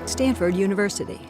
Stanford University.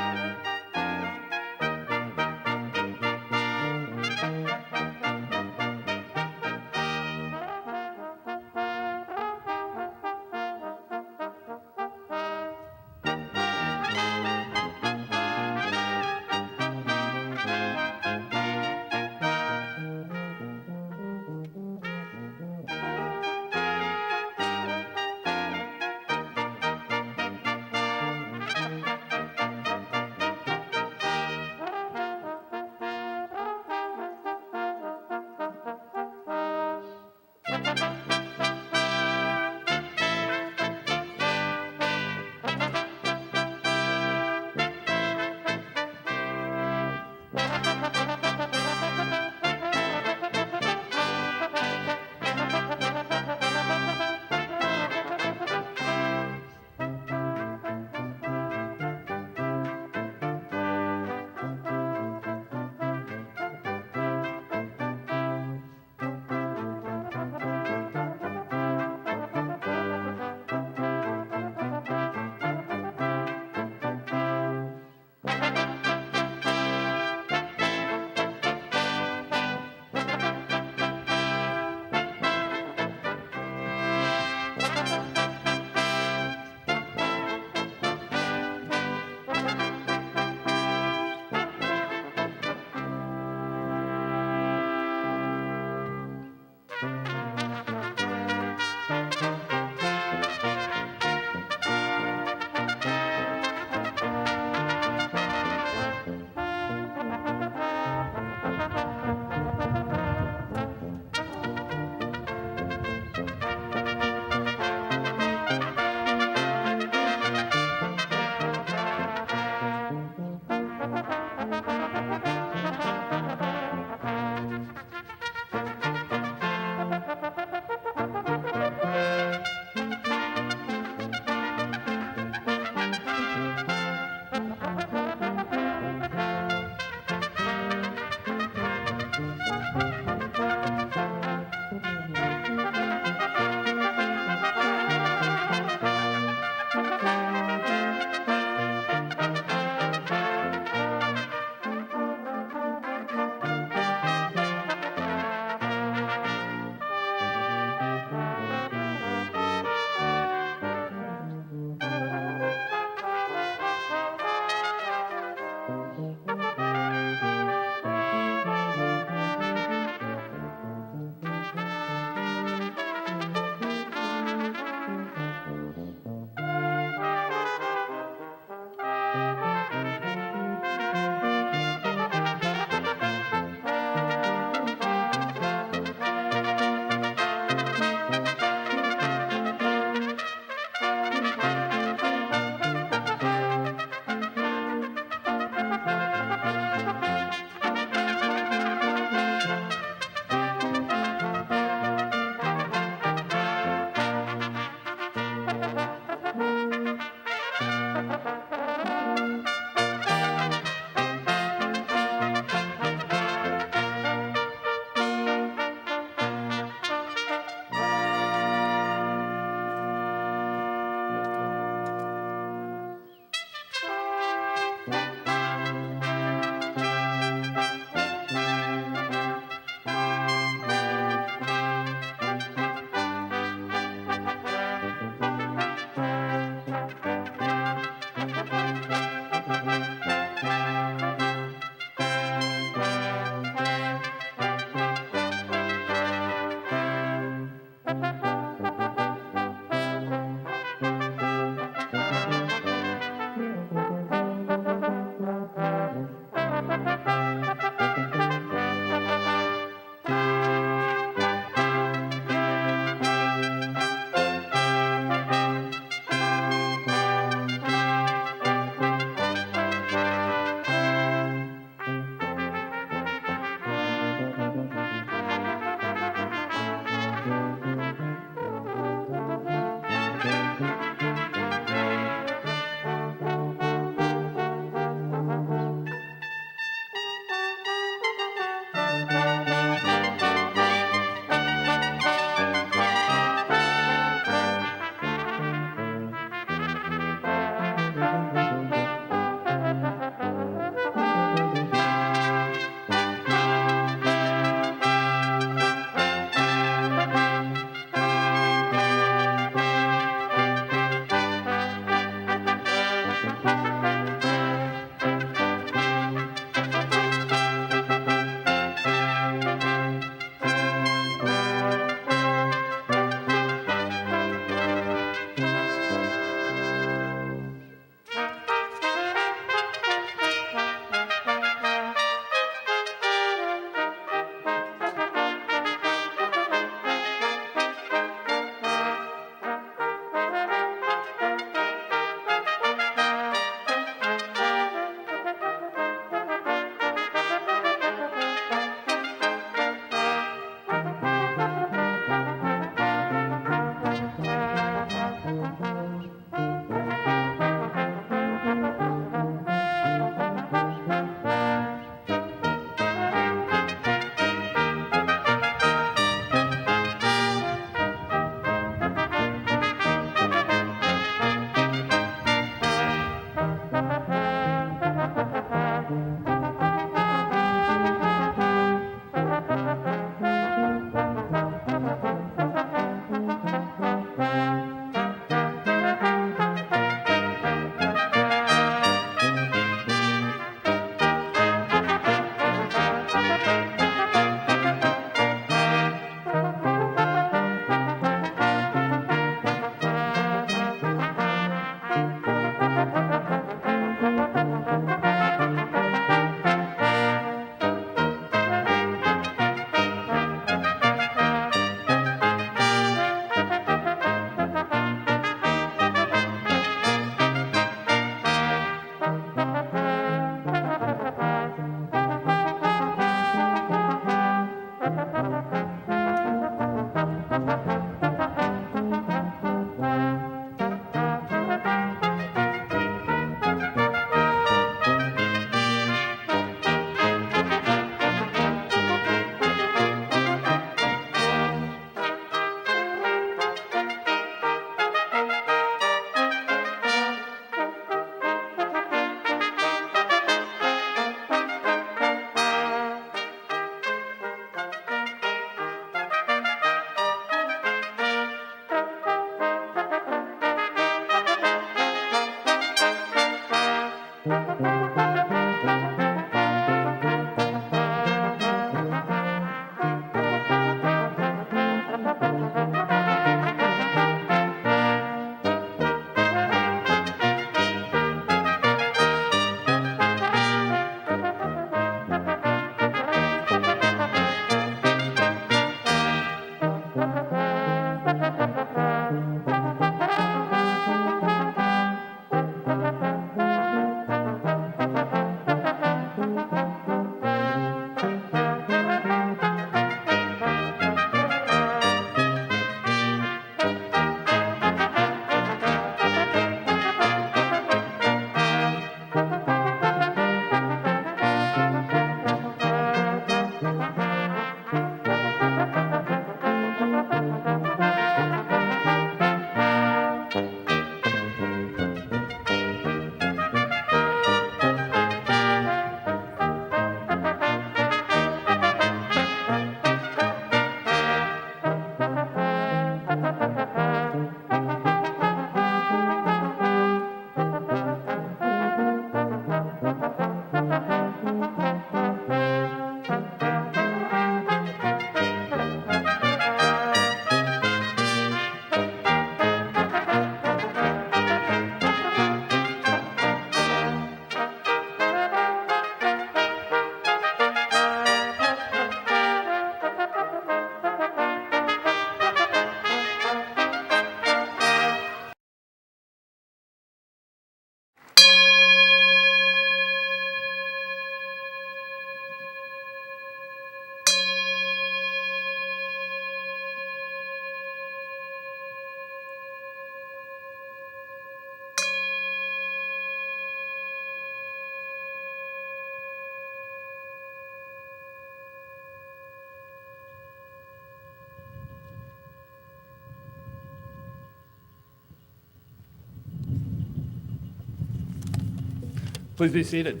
Please be seated.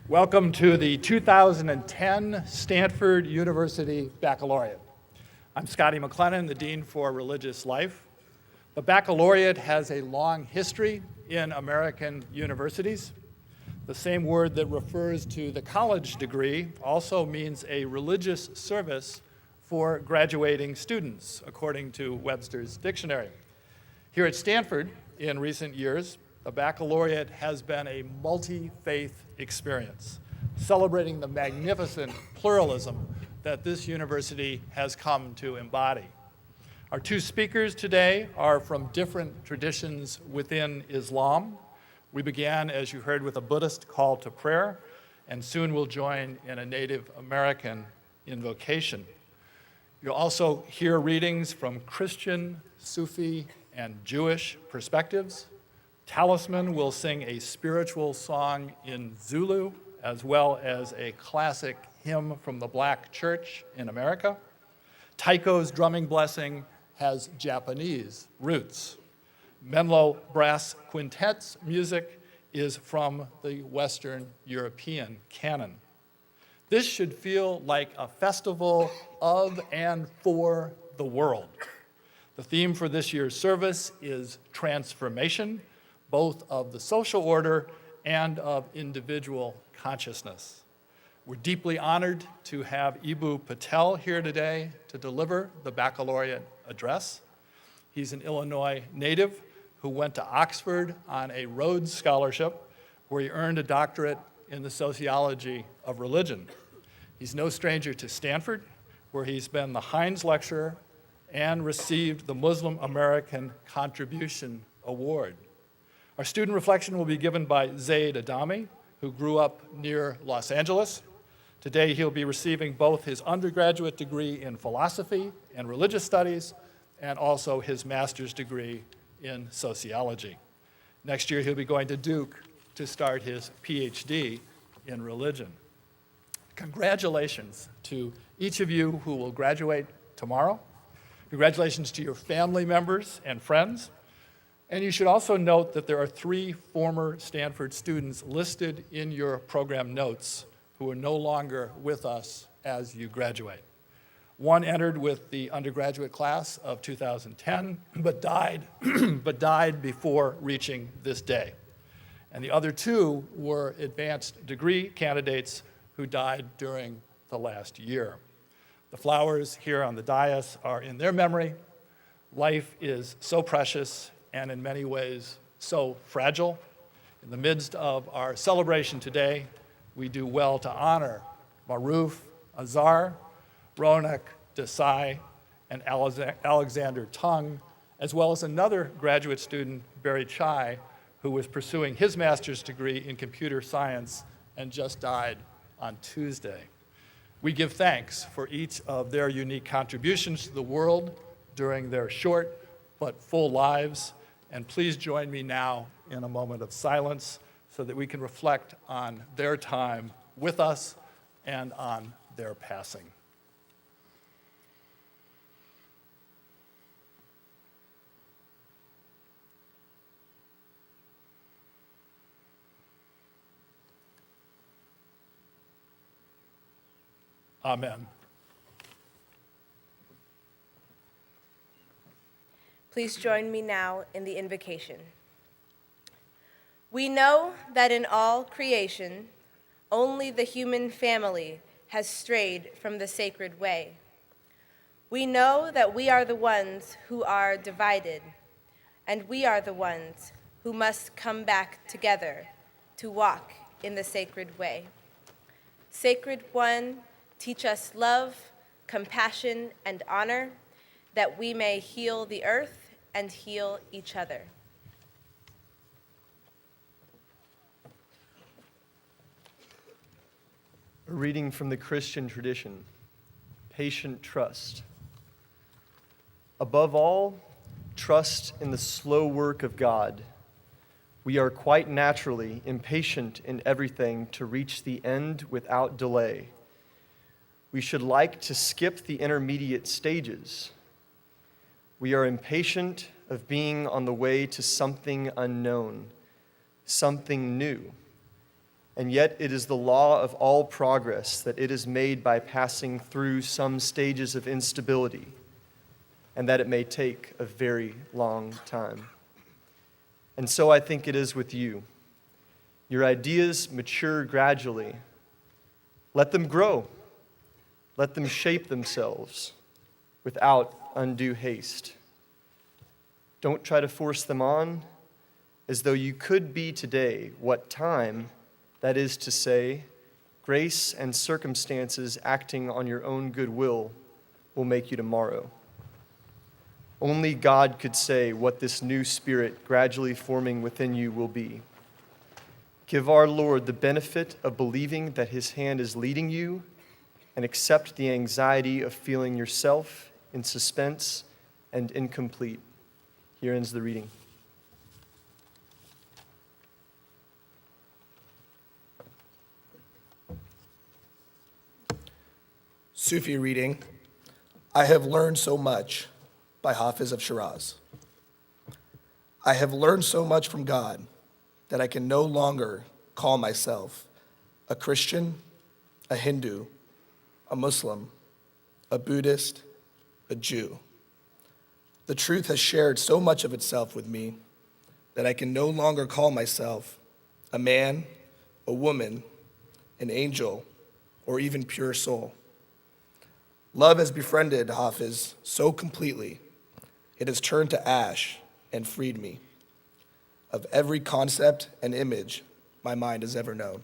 Welcome to the 2010 Stanford University Baccalaureate. I'm Scotty McLennan, the Dean for Religious Life. The baccalaureate has a long history in American universities. The same word that refers to the college degree also means a religious service for graduating students, according to Webster's dictionary. Here at Stanford, in recent years, the baccalaureate has been a multi-faith experience, celebrating the magnificent pluralism that this university has come to embody. Our two speakers today are from different traditions within Islam. We began, as you heard, with a Buddhist call to prayer, and soon we'll join in a Native American invocation. You'll also hear readings from Christian, Sufi, and Jewish perspectives. Talisman will sing a spiritual song in Zulu, as well as a classic hymn from the Black Church in America. Taiko's drumming blessing has Japanese roots. Menlo Brass Quintet's music is from the Western European canon. This should feel like a festival of and for the world. The theme for this year's service is transformation, both of the social order and of individual consciousness. We're deeply honored to have Eboo Patel here today to deliver the Baccalaureate Address. He's an Illinois native who went to Oxford on a Rhodes Scholarship, where he earned a doctorate in the sociology of religion. He's no stranger to Stanford, where he's been the Hines Lecturer and received the Muslim American Contribution Award. Our student reflection will be given by Zaid Adami, who grew up near Los Angeles. Today, he'll be receiving both his undergraduate degree in philosophy and religious studies, and also his master's degree in sociology. Next year, he'll be going to Duke to start his PhD in religion. Congratulations to each of you who will graduate tomorrow. Congratulations to your family members and friends. And you should also note that there are 3 former Stanford students listed in your program notes who are no longer with us as you graduate. One entered with the undergraduate class of 2010, but died before reaching this day. And the other 2 were advanced degree candidates who died during the last year. The flowers here on the dais are in their memory. Life is so precious and in many ways so fragile. In the midst of our celebration today, we do well to honor Maruf Azar, Ronak Desai, and Alexander Tung, as well as another graduate student, Barry Chai, who was pursuing his master's degree in computer science and just died on Tuesday. We give thanks for each of their unique contributions to the world during their short but full lives. And please join me now in a moment of silence so that we can reflect on their time with us and on their passing. Amen. Please join me now in the invocation. We know that in all creation, only the human family has strayed from the sacred way. We know that we are the ones who are divided, and we are the ones who must come back together to walk in the sacred way. Sacred One, teach us love, compassion, and honor, that we may heal the earth and heal each other. A reading from the Christian tradition, patient trust. Above all, trust in the slow work of God. We are quite naturally impatient in everything to reach the end without delay. We should like to skip the intermediate stages. We are impatient of being on the way to something unknown, something new. And yet it is the law of all progress that it is made by passing through some stages of instability, and that it may take a very long time. And so I think it is with you. Your ideas mature gradually. Let them grow. Let them shape themselves without undue haste. Don't try to force them on as though you could be today what time, that is to say, grace and circumstances acting on your own goodwill, will make you tomorrow. Only God could say what this new spirit gradually forming within you will be. Give our Lord the benefit of believing that his hand is leading you, and accept the anxiety of feeling yourself in suspense and incomplete. Here ends the reading. Sufi reading, I Have Learned So Much by Hafiz of Shiraz. I have learned so much from God that I can no longer call myself a Christian, a Hindu, a Muslim, a Buddhist, a Jew. The truth has shared so much of itself with me that I can no longer call myself a man, a woman, an angel, or even pure soul. Love has befriended Hafiz so completely, it has turned to ash and freed me of every concept and image my mind has ever known.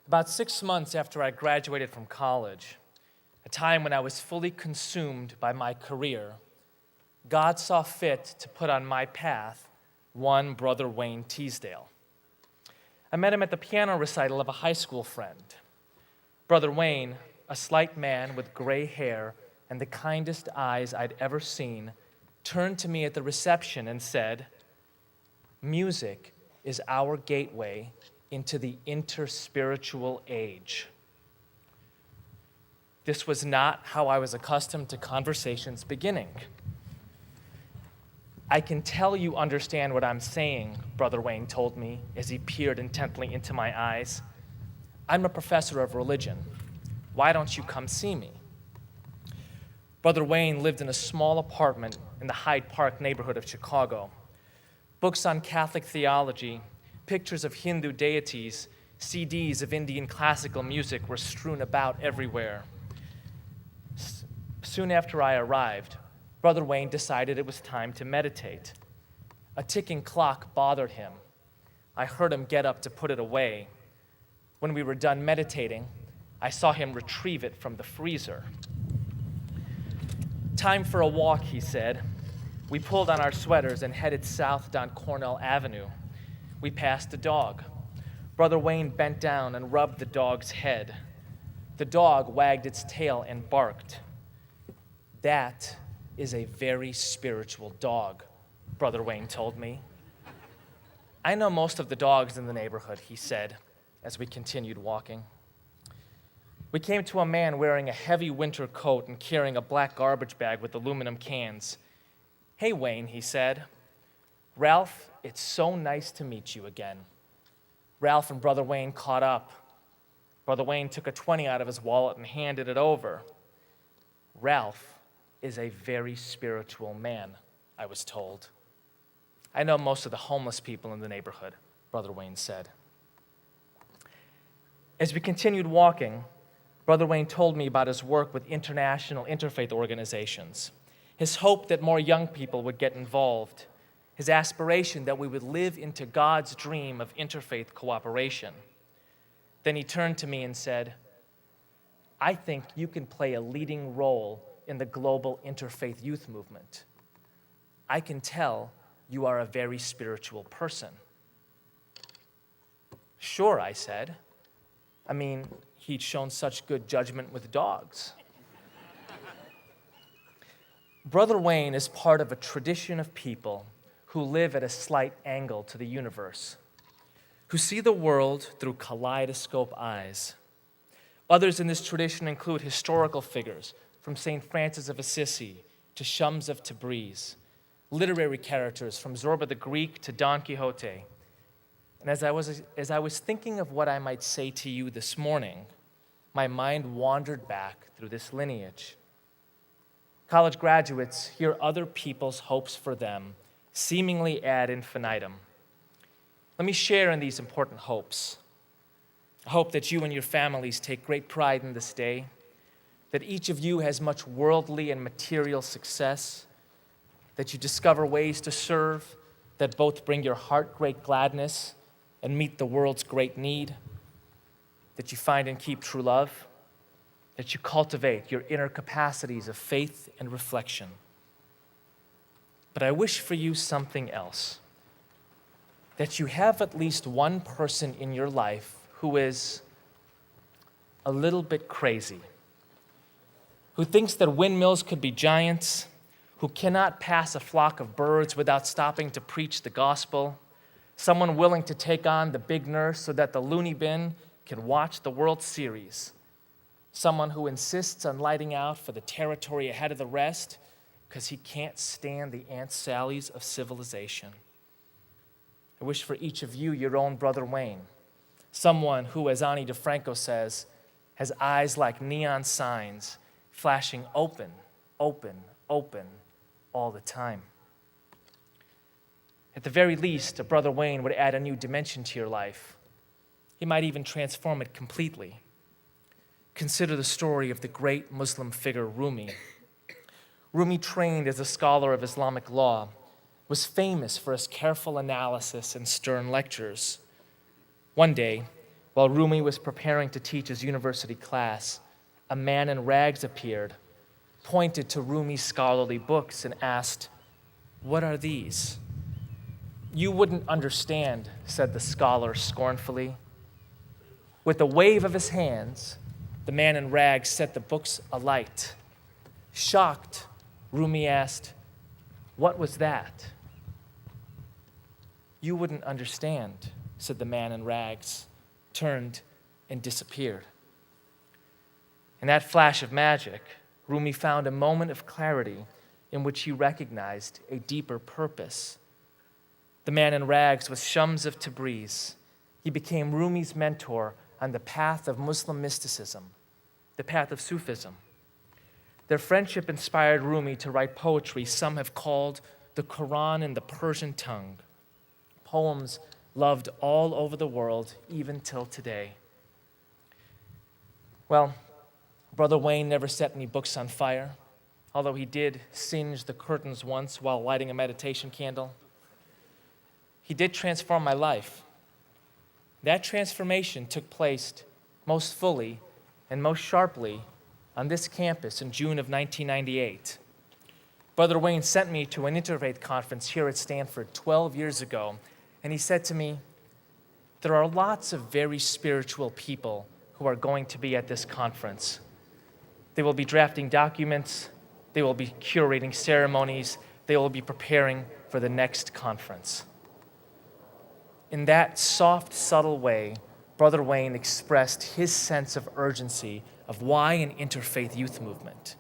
About 6 months after I graduated from college, a time when I was fully consumed by my career, God saw fit to put on my path one Brother Wayne Teasdale. I met him at the piano recital of a high school friend. Brother Wayne, a slight man with gray hair and the kindest eyes I'd ever seen, turned to me at the reception and said, "Music is our gateway into the interspiritual age." This was not how I was accustomed to conversations beginning. "I can tell you understand what I'm saying," Brother Wayne told me as he peered intently into my eyes. "I'm a professor of religion. Why don't you come see me?" Brother Wayne lived in a small apartment in the Hyde Park neighborhood of Chicago. Books on Catholic theology, pictures of Hindu deities, CDs of Indian classical music were strewn about everywhere. Soon after I arrived, Brother Wayne decided it was time to meditate. A ticking clock bothered him. I heard him get up to put it away. When we were done meditating, I saw him retrieve it from the freezer. "Time for a walk," he said. We pulled on our sweaters and headed south down Cornell Avenue. We passed a dog. Brother Wayne bent down and rubbed the dog's head. The dog wagged its tail and barked. "That is a very spiritual dog," Brother Wayne told me. "I know most of the dogs in the neighborhood," he said as we continued walking. We came to a man wearing a heavy winter coat and carrying a black garbage bag with aluminum cans. "Hey, Wayne," he said. "Ralph, it's so nice to meet you again." Ralph and Brother Wayne caught up. Brother Wayne took a 20 out of his wallet and handed it over. "Ralph is a very spiritual man," I was told. "I know most of the homeless people in the neighborhood," Brother Wayne said. As we continued walking, Brother Wayne told me about his work with international interfaith organizations, his hope that more young people would get involved, his aspiration that we would live into God's dream of interfaith cooperation. Then he turned to me and said, "I think you can play a leading role in the global interfaith youth movement. I can tell you are a very spiritual person." "Sure," I said. I mean, he'd shown such good judgment with dogs. Brother Wayne is part of a tradition of people who live at a slight angle to the universe, who see the world through kaleidoscope eyes. Others in this tradition include historical figures from St. Francis of Assisi to Shums of Tabriz, literary characters from Zorba the Greek to Don Quixote. And as I was thinking of what I might say to you this morning, my mind wandered back through this lineage. College graduates hear other people's hopes for them seemingly ad infinitum. Let me share in these important hopes. I hope that you and your families take great pride in this day, that each of you has much worldly and material success, that you discover ways to serve that both bring your heart great gladness and meet the world's great need, that you find and keep true love, that you cultivate your inner capacities of faith and reflection. But I wish for you something else, that you have at least one person in your life who is a little bit crazy, who thinks that windmills could be giants, who cannot pass a flock of birds without stopping to preach the gospel, someone willing to take on the big nurse so that the loony bin can watch the World Series, someone who insists on lighting out for the territory ahead of the rest because he can't stand the Aunt Sallies of civilization. I wish for each of you your own Brother Wayne, someone who, as Ani DeFranco says, has eyes like neon signs flashing open, open, open all the time. At the very least, a Brother Wayne would add a new dimension to your life. He might even transform it completely. Consider the story of the great Muslim figure Rumi. Rumi, trained as a scholar of Islamic law, was famous for his careful analysis and stern lectures. One day, While Rumi was preparing to teach his university class, a man in rags appeared, pointed to Rumi's scholarly books, and asked, "What are these?" "You wouldn't understand," said the scholar scornfully. With a wave of his hands, the man in rags set the books alight. Shocked, Rumi asked, "What was that?" "You wouldn't understand," said the man in rags, turned and disappeared. In that flash of magic, Rumi found a moment of clarity in which he recognized a deeper purpose. The man in rags was Shams of Tabriz. He became Rumi's mentor on the path of Muslim mysticism, the path of Sufism. Their friendship inspired Rumi to write poetry some have called the Quran in the Persian tongue, poems loved all over the world, even till today. Well, Brother Wayne never set any books on fire, although he did singe the curtains once while lighting a meditation candle. He did transform my life. That transformation took place most fully and most sharply on this campus in June of 1998. Brother Wayne sent me to an Interfaith conference here at Stanford 12 years ago, and he said to me, "There are lots of very spiritual people who are going to be at this conference. They will be drafting documents, they will be curating ceremonies, they will be preparing for the next conference." In that soft, subtle way, Brother Wayne expressed his sense of urgency of why an interfaith youth movement.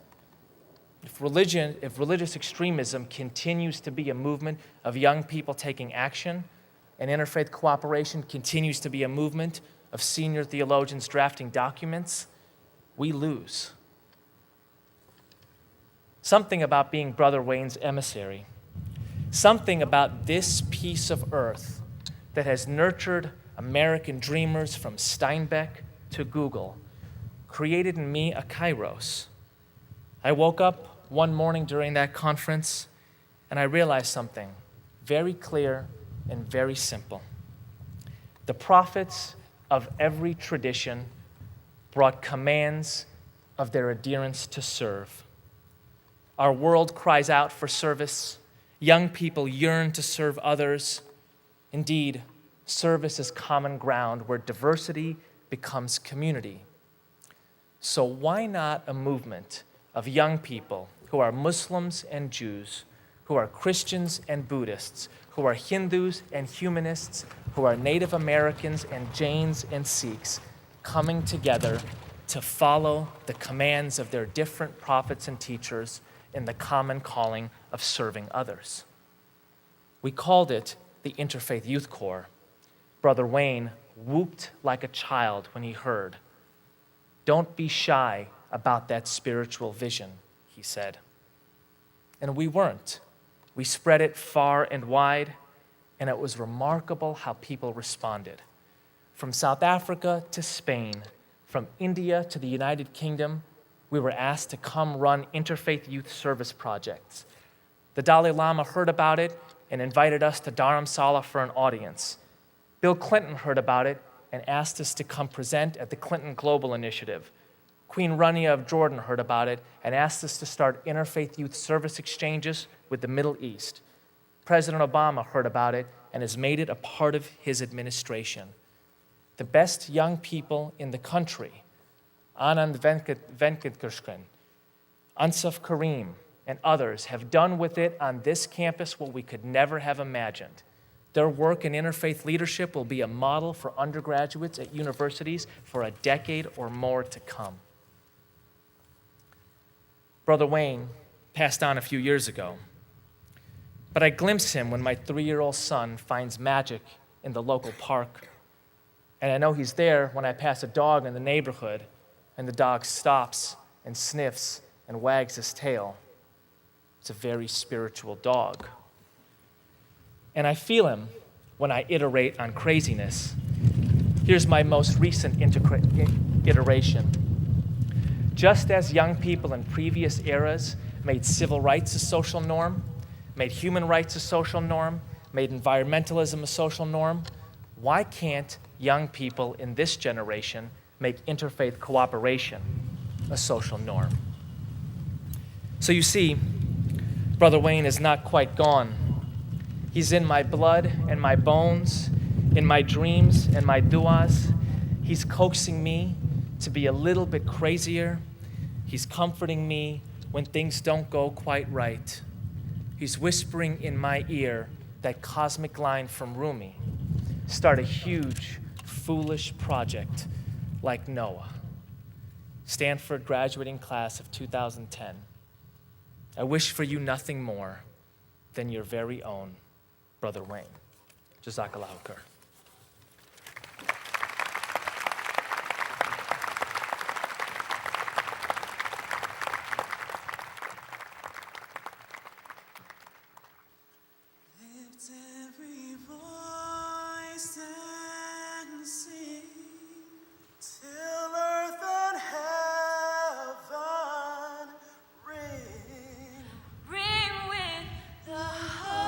If religious extremism continues to be a movement of young people taking action, and interfaith cooperation continues to be a movement of senior theologians drafting documents, we lose. Something about being Brother Wayne's emissary, something about this piece of earth that has nurtured American dreamers from Steinbeck to Google, created in me a kairos. I woke up one morning during that conference and I realized something very clear and very simple. The prophets of every tradition brought commands of their adherents to serve. Our world cries out for service. Young people yearn to serve others. Indeed, service is common ground where diversity becomes community. So why not a movement of young people who are Muslims and Jews, who are Christians and Buddhists, who are Hindus and humanists, who are Native Americans and Jains and Sikhs, coming together to follow the commands of their different prophets and teachers in the common calling of serving others. We called it the Interfaith Youth Core. Brother Wayne whooped like a child when he heard. "Don't be shy about that spiritual vision," he said. And we weren't. We spread it far and wide, and it was remarkable how people responded. From South Africa to Spain, from India to the United Kingdom, we were asked to come run interfaith youth service projects. The Dalai Lama heard about it and invited us to Dharamsala for an audience. Bill Clinton heard about it and asked us to come present at the Clinton Global Initiative. Queen Rania of Jordan heard about it and asked us to start interfaith youth service exchanges with the Middle East. President Obama heard about it and has made it a part of his administration. The best young people in the country, Anand Venkatekrishnan, Ansaf Karim, and others have done with it on this campus what we could never have imagined. Their work in interfaith leadership will be a model for undergraduates at universities for a decade or more to come. Brother Wayne passed on a few years ago, but I glimpse him when my 3-year-old son finds magic in the local park. And I know he's there when I pass a dog in the neighborhood and the dog stops and sniffs and wags his tail. It's a very spiritual dog. And I feel him when I iterate on craziness. Here's my most recent iteration. Just as young people in previous eras made civil rights a social norm, made human rights a social norm, made environmentalism a social norm, why can't young people in this generation make interfaith cooperation a social norm. So you see, Brother Wayne is not quite gone. He's in my blood and my bones, in my dreams and my du'as. He's coaxing me to be a little bit crazier. He's comforting me when things don't go quite right. He's whispering in my ear that cosmic line from Rumi: start a huge, foolish project like Noah. Stanford graduating class of 2010. I wish for you nothing more than your very own Brother Wayne. Jazakallahu khair. Lift every voice and sing till earth and heaven ring. Ring with the harmony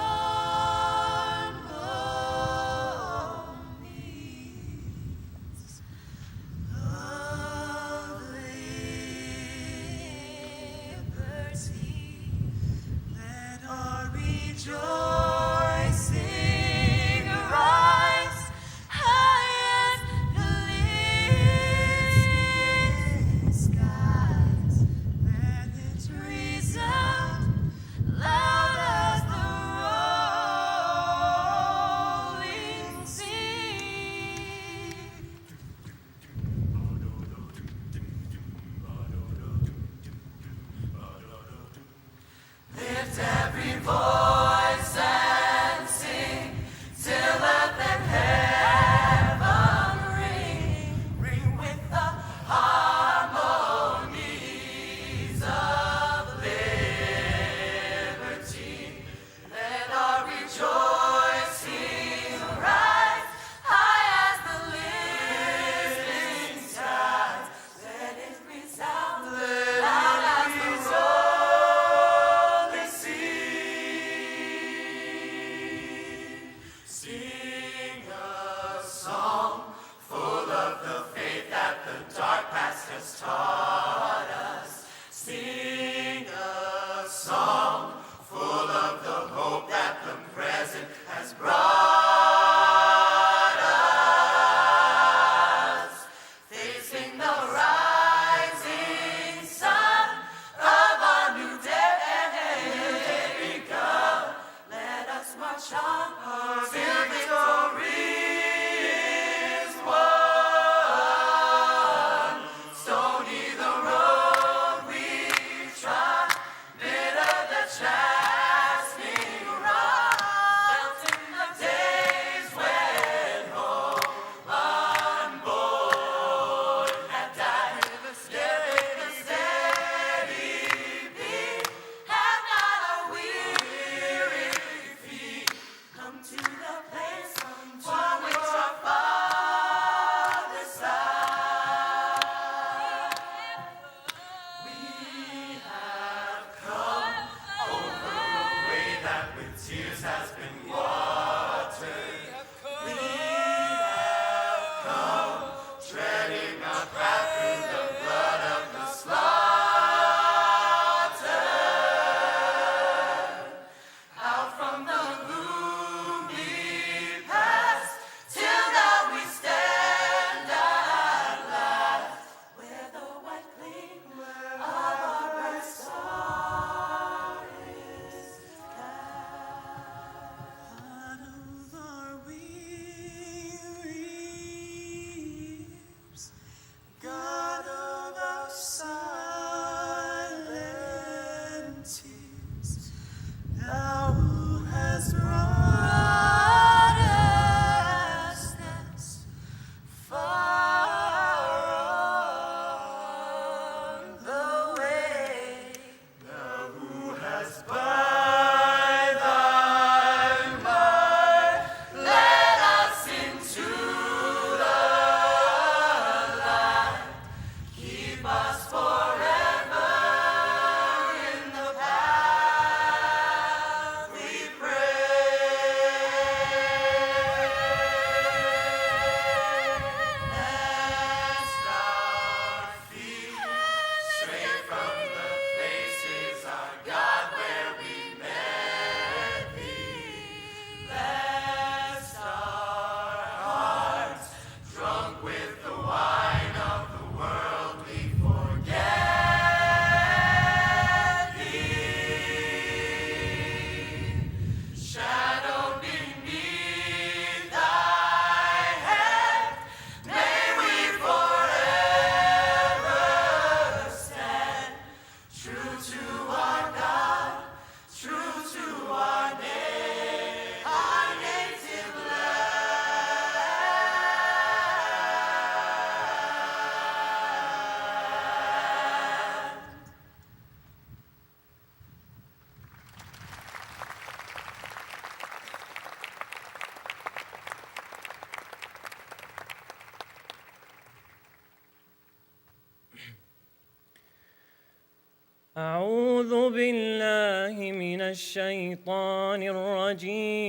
أعوذ بالله من الشيطان الرجيم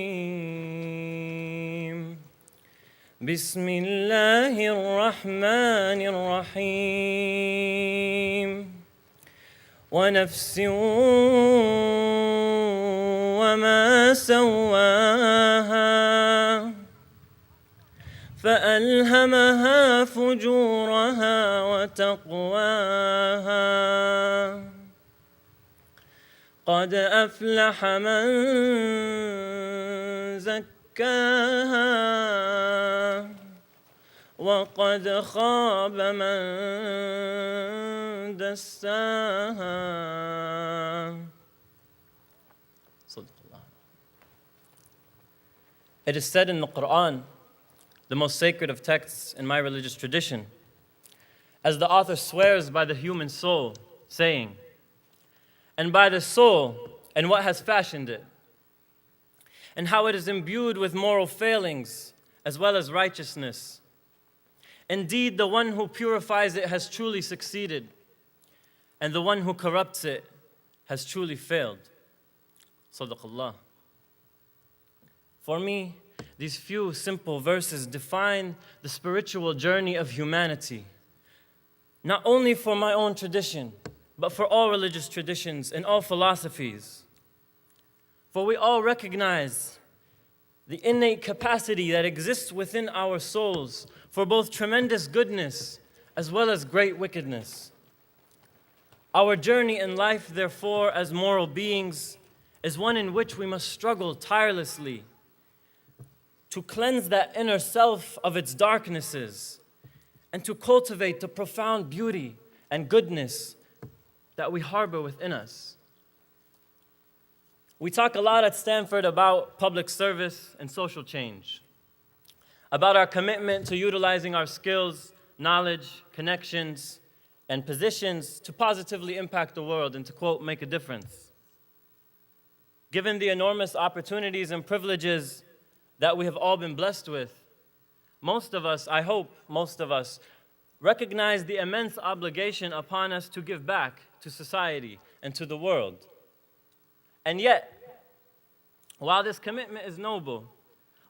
بسم الله الرحمن الرحيم ونفس وما سواها فألهمها فجورها وتقواها قد أفلح من زكاها وقد خاب من دساها. It is said in the Quran, the most sacred of texts in my religious tradition, as the author swears by the human soul, saying, and by the soul and what has fashioned it, and how it is imbued with moral failings as well as righteousness. Indeed, the one who purifies it has truly succeeded, and the one who corrupts it has truly failed. Sadaqallah. For me, these few simple verses define the spiritual journey of humanity, not only for my own tradition, but for all religious traditions and all philosophies. For we all recognize the innate capacity that exists within our souls for both tremendous goodness as well as great wickedness. Our journey in life, therefore, as moral beings, is one in which we must struggle tirelessly to cleanse that inner self of its darknesses and to cultivate the profound beauty and goodness that we harbor within us. We talk a lot at Stanford about public service and social change, about our commitment to utilizing our skills, knowledge, connections, and positions to positively impact the world and to, quote, make a difference. Given the enormous opportunities and privileges that we have all been blessed with, most of us, I hope most of us, recognize the immense obligation upon us to give back to society and to the world. And yet, while this commitment is noble,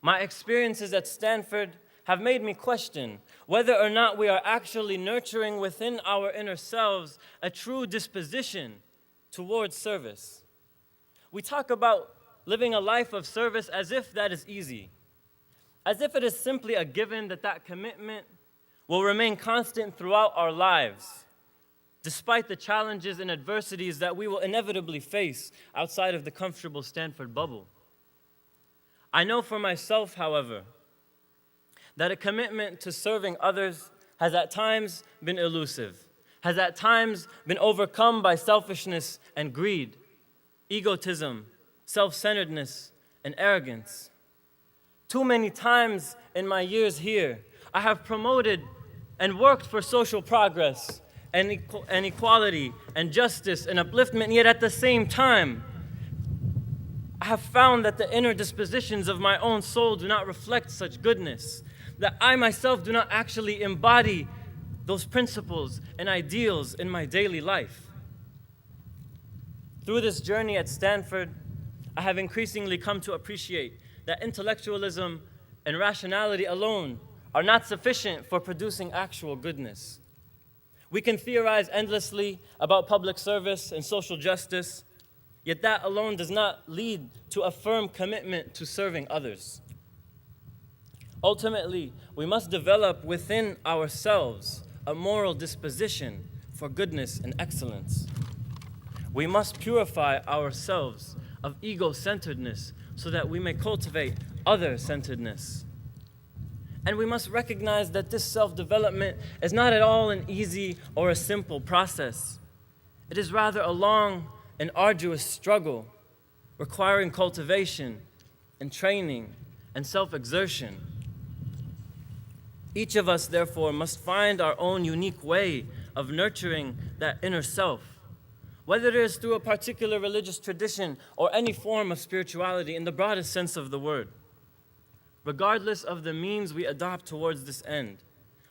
my experiences at Stanford have made me question whether or not we are actually nurturing within our inner selves a true disposition towards service. We talk about living a life of service as if that is easy, as if it is simply a given that that commitment will remain constant throughout our lives, despite the challenges and adversities that we will inevitably face outside of the comfortable Stanford bubble. I know for myself, however, that a commitment to serving others has at times been elusive, has at times been overcome by selfishness and greed, egotism, self-centeredness, and arrogance. Too many times in my years here, I have promoted and worked for social progress and equality and justice and upliftment, yet at the same time, I have found that the inner dispositions of my own soul do not reflect such goodness, that I myself do not actually embody those principles and ideals in my daily life. Through this journey at Stanford, I have increasingly come to appreciate that intellectualism and rationality alone are not sufficient for producing actual goodness. We can theorize endlessly about public service and social justice, yet that alone does not lead to a firm commitment to serving others. Ultimately, we must develop within ourselves a moral disposition for goodness and excellence. We must purify ourselves of ego-centeredness so that we may cultivate other-centeredness. And we must recognize that this self-development is not at all an easy or a simple process. It is rather a long and arduous struggle requiring cultivation and training and self-exertion. Each of us, therefore, must find our own unique way of nurturing that inner self, whether it is through a particular religious tradition or any form of spirituality in the broadest sense of the word. Regardless of the means we adopt towards this end,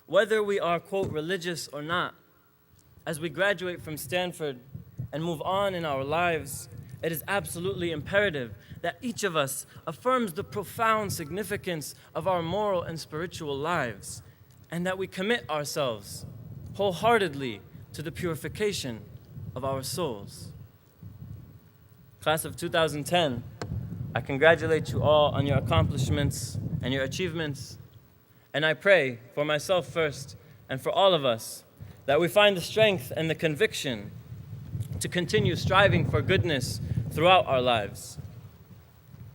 whether we are, quote, religious or not, as we graduate from Stanford and move on in our lives, it is absolutely imperative that each of us affirms the profound significance of our moral and spiritual lives, and that we commit ourselves wholeheartedly to the purification of our souls. Class of 2010, I congratulate you all on your accomplishments and your achievements, and I pray for myself first and for all of us that we find the strength and the conviction to continue striving for goodness throughout our lives.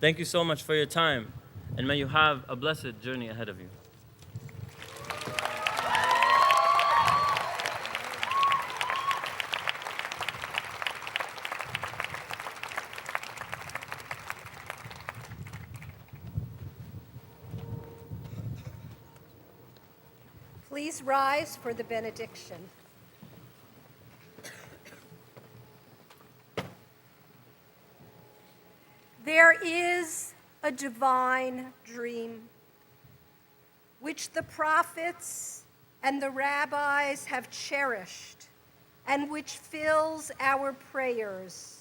Thank you so much for your time, and may you have a blessed journey ahead of you. Please rise for the benediction. There is a divine dream which the prophets and the rabbis have cherished and which fills our prayers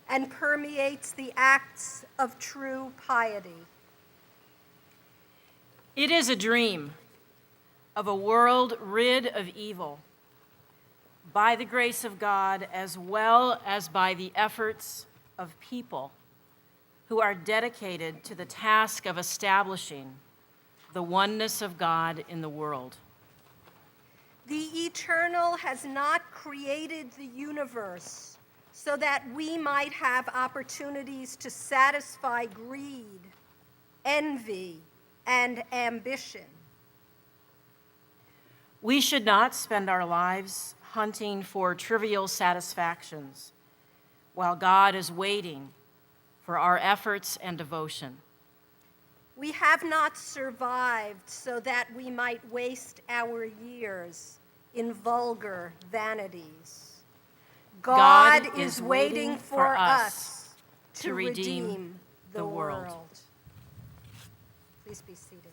and permeates the acts of true piety. It is a dream of a world rid of evil by the grace of God as well as by the efforts of people who are dedicated to the task of establishing the oneness of God in the world. The Eternal has not created the universe so that we might have opportunities to satisfy greed, envy, and ambition. We should not spend our lives hunting for trivial satisfactions while God is waiting for our efforts and devotion. We have not survived so that we might waste our years in vulgar vanities. God is waiting for us to redeem the world. Please be seated.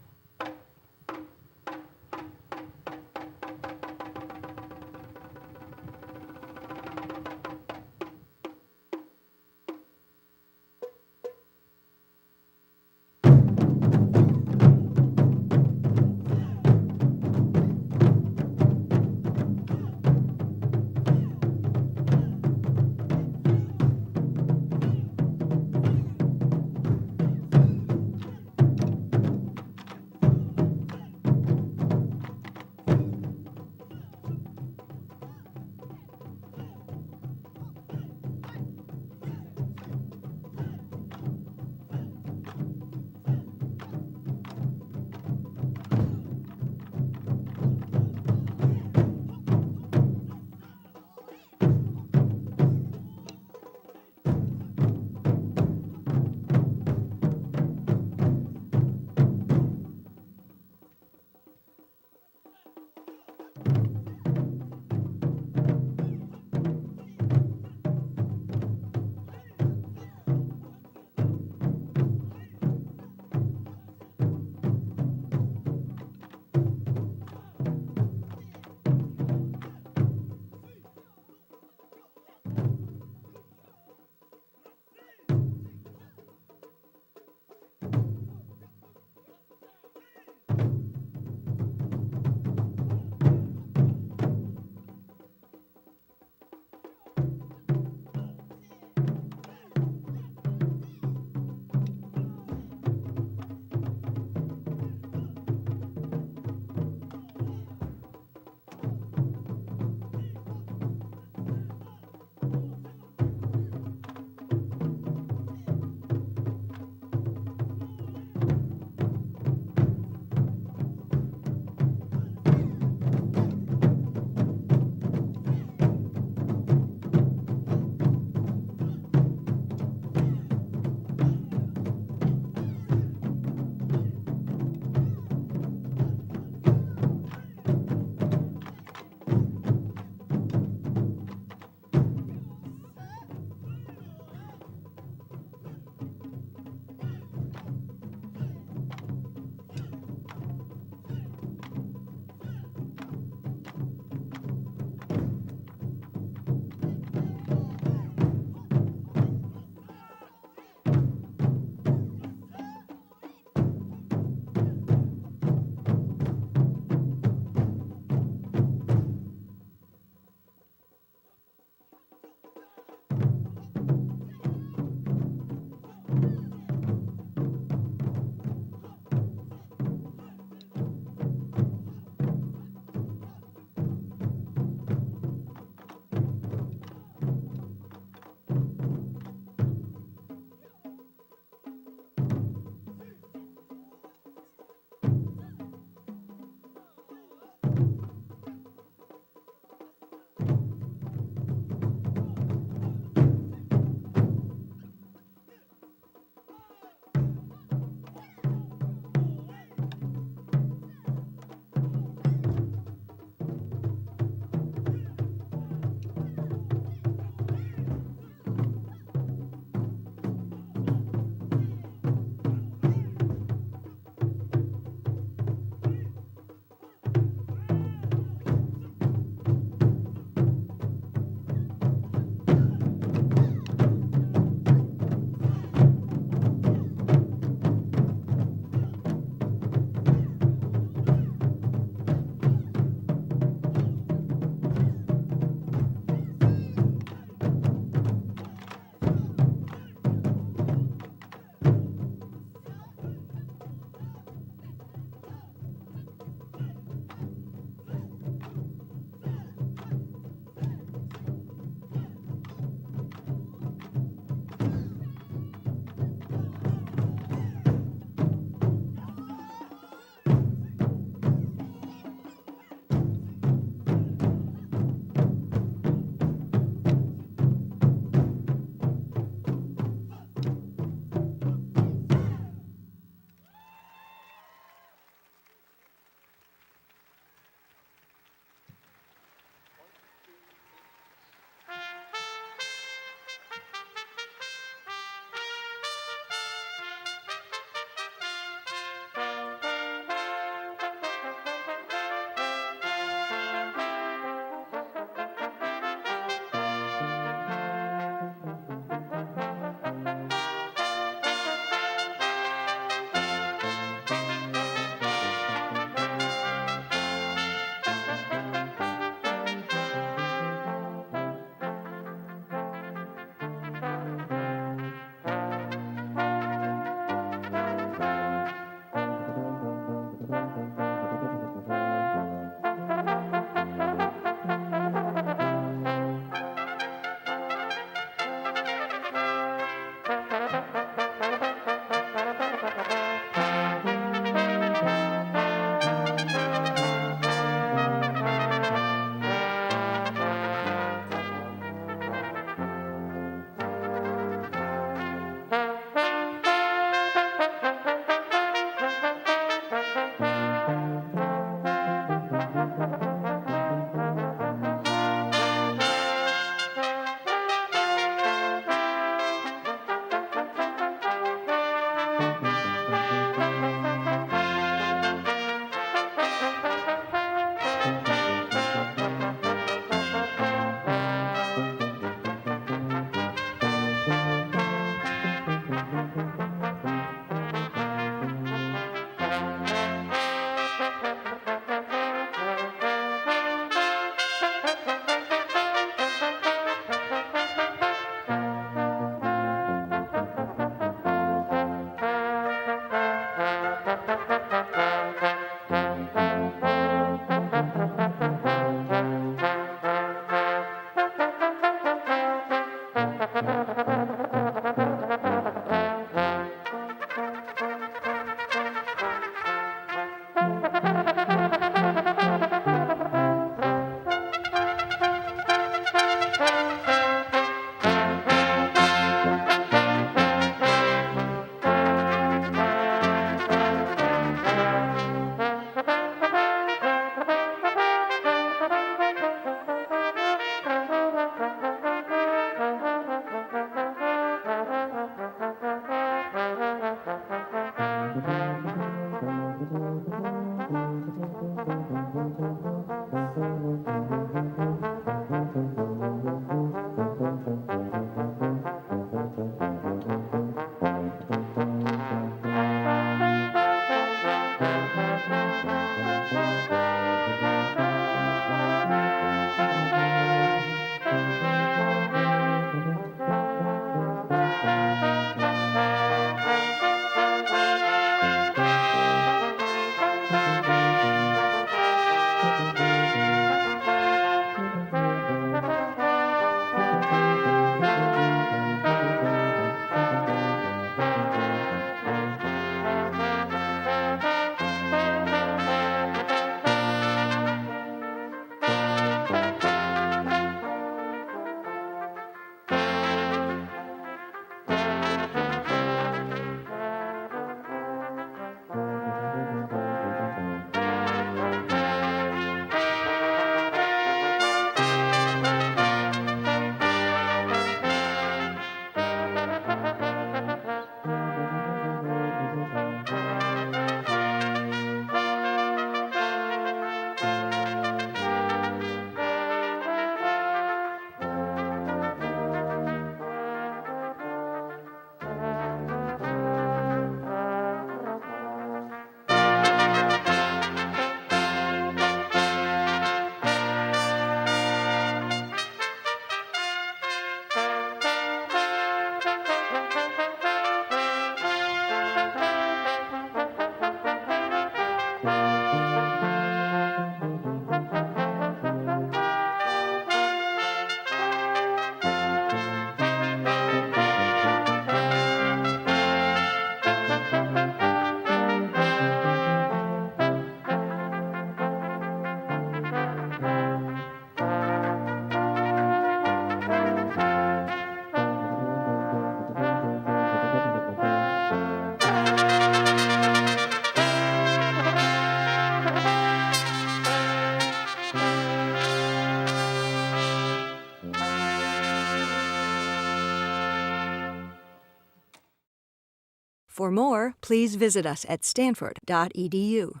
For more, please visit us at stanford.edu.